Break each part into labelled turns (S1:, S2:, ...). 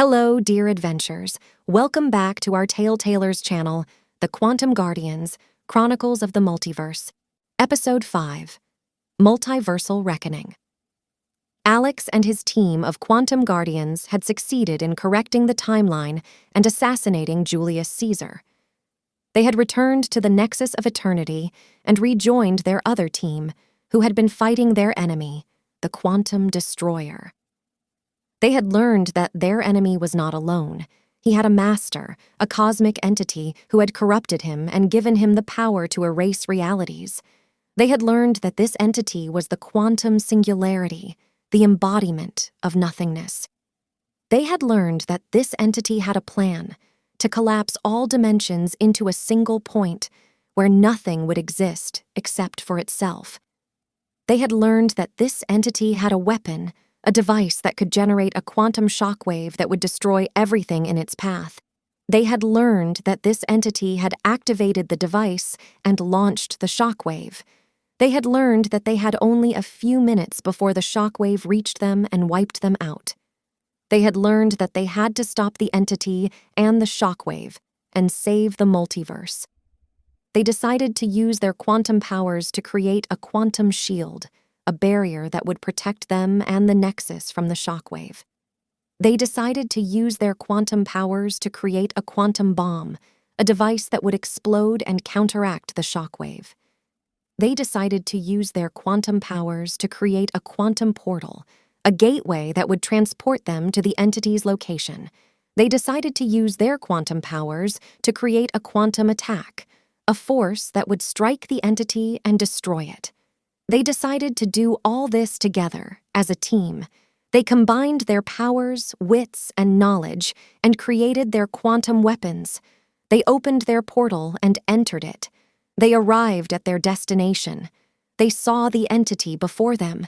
S1: Hello, dear adventurers. Welcome back to our TaleTailers channel, The Quantum Guardians, Chronicles of the Multiverse. Episode-5, Multiversal Reckoning. Alex and his team of Quantum Guardians had succeeded in correcting the timeline and assassinating Julius Caesar. They had returned to the Nexus of Eternity and rejoined their other team, who had been fighting their enemy, the Quantum Destroyer. They had learned that their enemy was not alone. He had a master, a cosmic entity who had corrupted him and given him the power to erase realities. They had learned that this entity was the quantum singularity, the embodiment of nothingness. They had learned that this entity had a plan to collapse all dimensions into a single point where nothing would exist except for itself. They had learned that this entity had a weapon, a device that could generate a quantum shockwave that would destroy everything in its path. They had learned that this entity had activated the device and launched the shockwave. They had learned that they had only a few minutes before the shockwave reached them and wiped them out. They had learned that they had to stop the entity and the shockwave and save the multiverse. They decided to use their quantum powers to create a quantum shield, a barrier that would protect them and the Nexus from the shockwave. They decided to use their quantum powers to create a quantum bomb, a device that would explode and counteract the shockwave. They decided to use their quantum powers to create a quantum portal, a gateway that would transport them to the entity's location. They decided to use their quantum powers to create a quantum attack, a force that would strike the entity and destroy it. They decided to do all this together, as a team. They combined their powers, wits, and knowledge and created their quantum weapons. They opened their portal and entered it. They arrived at their destination. They saw the entity before them.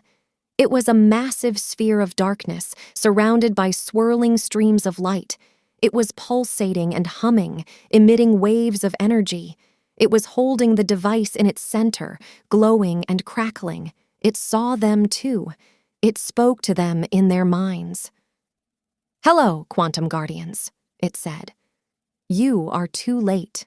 S1: It was a massive sphere of darkness, surrounded by swirling streams of light. It was pulsating and humming, emitting waves of energy. It was holding the device in its center, glowing and crackling. It saw them too. It spoke to them in their minds. "Hello, Quantum Guardians," it said. "You are too late."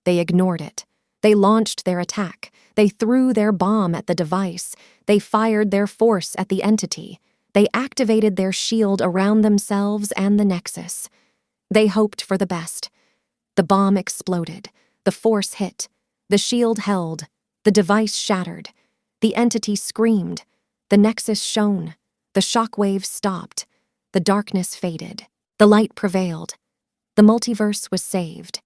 S1: They ignored it. They launched their attack. They threw their bomb at the device. They fired their force at the entity. They activated their shield around themselves and the Nexus. They hoped for the best. The bomb exploded. The force hit. The shield held. The device shattered. The entity screamed. The Nexus shone. The shockwave stopped. The darkness faded. The light prevailed. The multiverse was saved.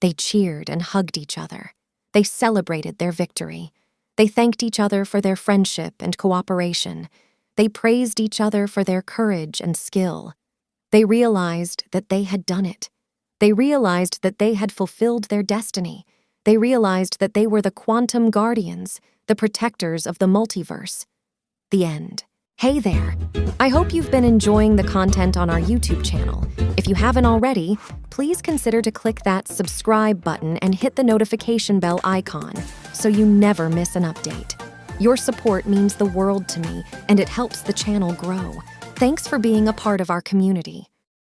S1: They cheered and hugged each other. They celebrated their victory. They thanked each other for their friendship and cooperation. They praised each other for their courage and skill. They realized that they had done it. They realized that they had fulfilled their destiny. They realized that they were the Quantum Guardians, the protectors of the multiverse. The end. Hey there! I hope you've been enjoying the content on our YouTube channel. If you haven't already, please consider to click that subscribe button and hit the notification bell icon so you never miss an update. Your support means the world to me, and it helps the channel grow. Thanks for being a part of our community.